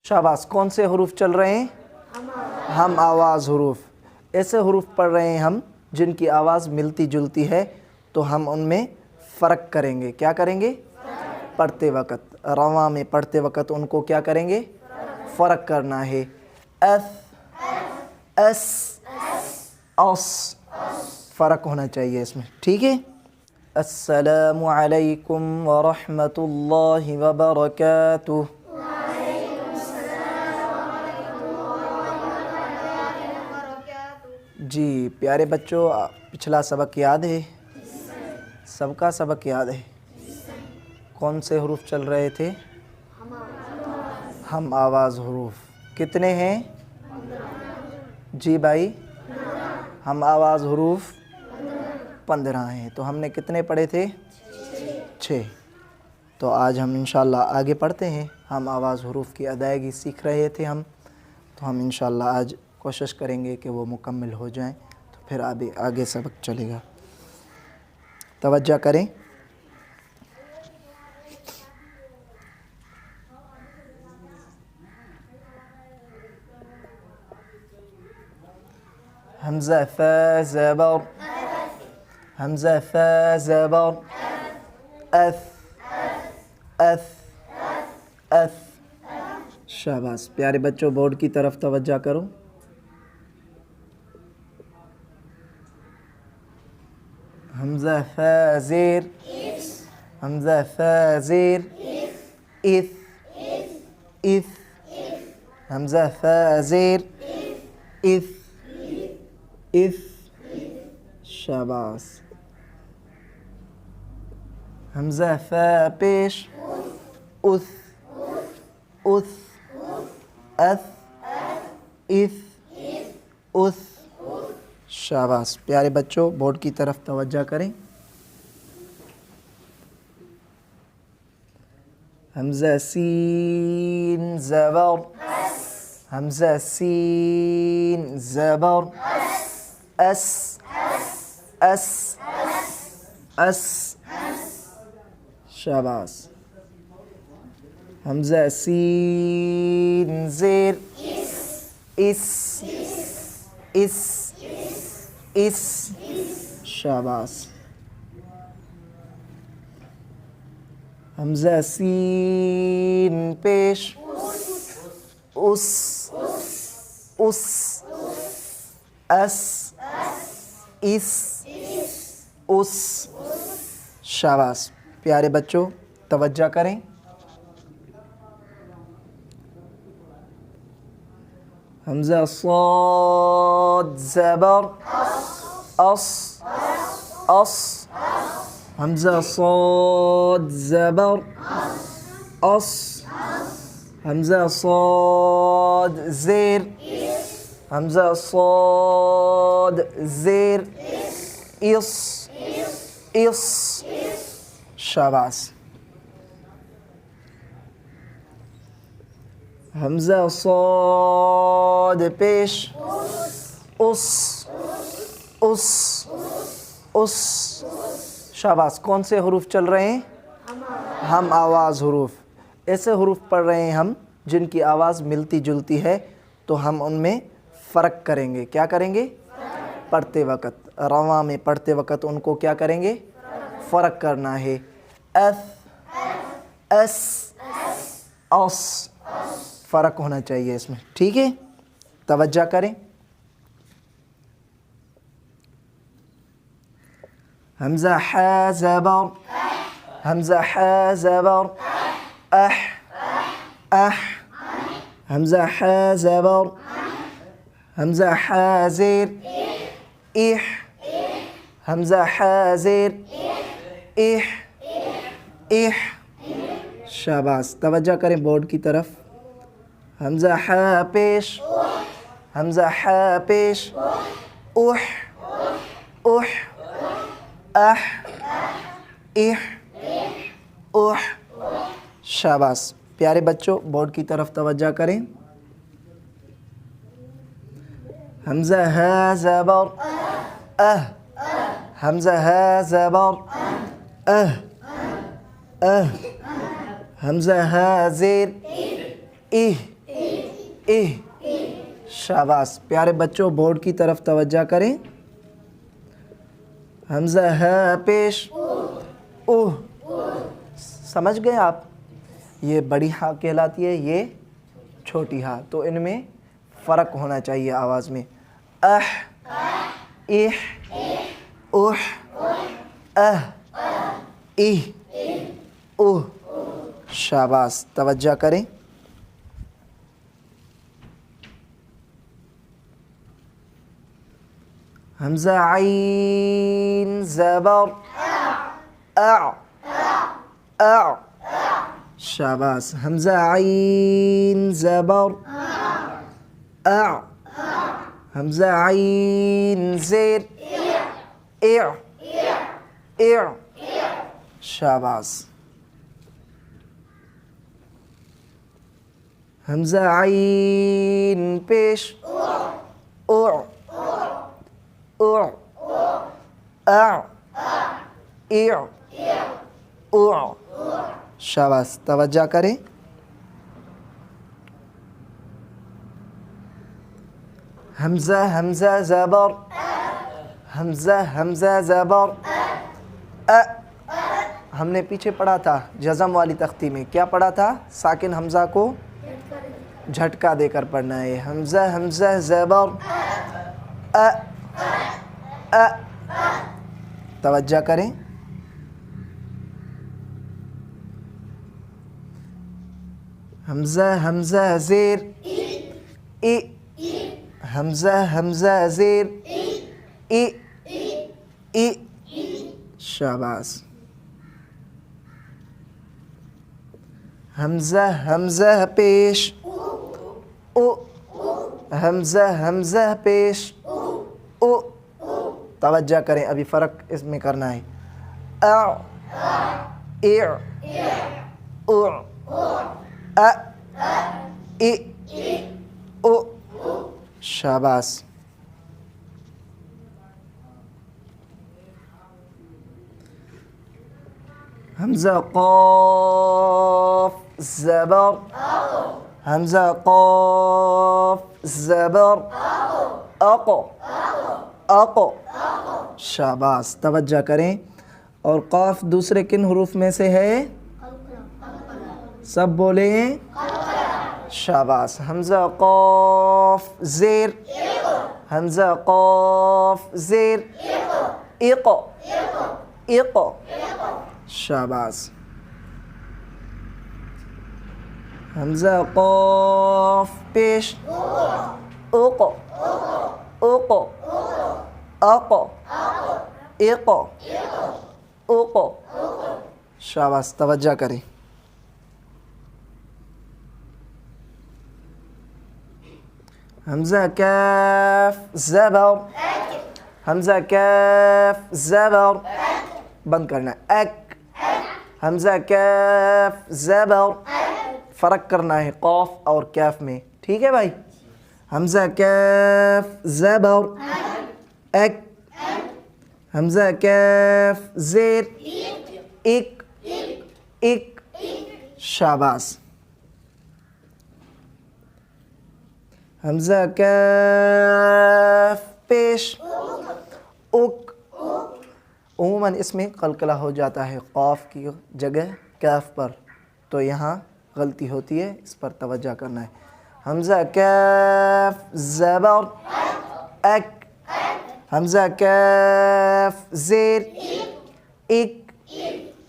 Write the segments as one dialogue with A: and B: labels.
A: शाबाश। कौन से हरूफ चल रहे हैं? हम आवाज़ हरूफ। ऐसे हरूफ पढ़ रहे हैं हम जिनकी आवाज़ मिलती जुलती है, तो हम उनमें फ़र्क करेंगे। क्या करेंगे? पढ़ते वक़्त, रवा में पढ़ते वक़्त उनको क्या करेंगे? फ़र्क करना है। एस, एस, ऑस, फ़र्क होना चाहिए इसमें, ठीक है। अस्सलामु अलैकुम व रहमतुल्लाहि व बरकातुहू। जी प्यारे बच्चों, पिछला सबक याद है? सबका सबक याद है? कौन से हरूफ चल रहे थे? हम आवाज़ हरूफ। कितने हैं? जी भाई, हम आवाज़ हरूफ 15 हैं। तो हमने कितने पढ़े थे? 6। तो आज हम इंशाअल्लाह आगे पढ़ते हैं। हम आवाज़ हरूफ की अदायगी सीख रहे थे हम, तो हम इंशाअल्लाह आज कोशिश करेंगे कि वो मुकम्मल हो जाएं, तो फिर आगे सबक चलेगा। तवज्जो करें। हमज़ा फ़ा ज़बर, हमज़ा फ़ा ज़बर, अफ, अफ, अफ। शाबाश। प्यारे बच्चों, बोर्ड की तरफ तवज्जो करो। हमज़ा फ़ा ज़ेर, हमज़ा फ़ा ज़ेर, इफ, इफ, हमज़ा फ़ा ज़ेर, इफ, इफ। शाबाश। हमज़ा फ़ा पेश, उस, उस, अफ, इफ, उस। शाबाश। प्यारे बच्चों, बोर्ड की तरफ तवज्जो करें। हमज़ा सीन ज़बर, हमज़ा सीन ज़बर, अस, अस, अस। शाबाश। हमज़ा सीन ज़ेर, इस, इस, इस। शाबाश। हमज़ा सीन पेश, उस, उस, अस, इस, उस। शाबाश। प्यारे बच्चों, तवज्जो करें। हमज़ा साद ज़बर, अस, अस, हमज़ा साद ज़बर, अस, हमज़ा साद ज़ेर, हमज़ा साद ज़ेर, इस, इस। शाबाश। हमज़ा साद पेश, उस, उस, उस। शाबाश। कौन से हरूफ चल रहे हैं? हम आवाज़ हरूफ। ऐसे हरूफ पढ़ रहे हैं हम जिनकी आवाज़ मिलती जुलती है, तो हम उनमें फ़र्क करेंगे। क्या करेंगे? पढ़ते वक़्त, रवा में पढ़ते वक़्त उनको क्या करेंगे? फ़र्क करना है। एफ, एस, ऑस, फ़र्क होना चाहिए इसमें, ठीक है। तवज्जो करें। हमज़ा हा ज़बर, हमज़ा हा ज़बर, अह, अह, हमज़ा हा ज़बर, हमज़ा हा ज़ेर, इह, हमज़ा हा ज़ेर, इह, इह। शाबाश। तवज्जो करें बोर्ड की तरफ। हमज़ा हा पेश, हमज़ा हा पेश, उह, उह, अह, इह, उह। शाबाश। प्यारे बच्चों, बोर्ड की तरफ तवज्जो करें। हमज़ा हा ज़बर, अह, हमज़ा हा ज़बर, अह, अह, हमज़ा हा ज़ेर, इह, शाबाश। प्यारे बच्चों बोर्ड की तरफ तवज्जो करें। हमजा है पेश उह, समझ गए आप? ये बड़ी हा कहलाती है, ये छोटी हा, तो इनमें फ़र्क होना चाहिए आवाज़ में। अह, इह, उह, अह, इह, उह। शाबाश, तवज्जो करें। हमजा आइन ज़बर अ, अ, शाबाश। हमजा आइन ज़बर अ, हमजा आइन ज़ेर इअ, इअ, शाबाश। हमजा आइन पेश उ, उ, अ, इअ, उ। शाबाश, तवज्जो करें। हमजा हमजा ज़बर, हमजा हमजा ज़बर अ। हमने पीछे पढ़ा था जज़म वाली तख्ती में, क्या पढ़ा था? साकिन हमजा को झटका देकर पढ़ना है। हमजा हमजा ज़बर अ, अ। तवज्जो करें। हमजा हमजा ज़ेर इ, हमजा हमजा ज़ेर इ, इ। शाबाश। हमजा हमजा पेश उ, हमजा हमजा पेश उ। तवज्जो करें, अभी फ़र्क इसमें करना है। अ, इअ, उ, अ, इ, उ। शाबाश। हमजा क़ाफ़ ज़बर, हमजा क़ाफ़ ज़बर अक़, अक़। शाबाश, तवज्जो करें। और क़ाफ़ दूसरे किन हुरूफ में से है? सब बोले। शाबाश। हमजा क़ाफ़ ज़ेर, हमजा क़ाफ़ ज़ेर इक़, इक़। शाबाश। हमजा क़ाफ़ पेश उक़, उक़, अक़, इक़, उक़। शाबाश, तवज्जो करें। हमजा काफ़ ज़बर, हमजा काफ़ ज़बर बंद करना अक, हमजा काफ़ ज़बर, फ़र्क करना है क़ाफ़ और काफ़ में, ठीक है भाई? हमजा काफ़ ज़बर अक, हमजा काफ़ ज़ेर इक, इक। शाबाश। हमजा काफ़ पेश उक, उमूमन इसमें कलकला हो जाता है क़ाफ़ की जगह काफ़ पर, तो यहाँ गलती होती है, इस पर तवज्जो करना है। हमजा काफ़ ज़बर अक, हमजा काफ़ ज़ेर इक,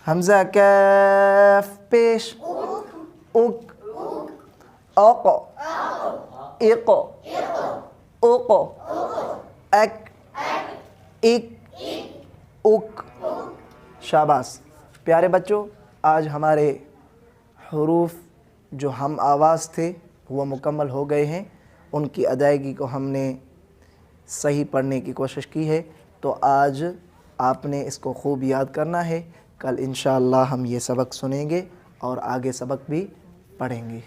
A: हमजा काफ़ पेश उक, अक़, इक़, उक़, अक, इक, उक। शाबाश। प्यारे बच्चों, आज हमारे हुरूफ जो हम आवाज़ थे वो मुकम्मल हो गए हैं। उनकी अदायगी को हमने सही पढ़ने की कोशिश की है, तो आज आपने इसको खूब याद करना है। कल इंशाअल्लाह हम ये सबक सुनेंगे और आगे सबक भी पढ़ेंगे।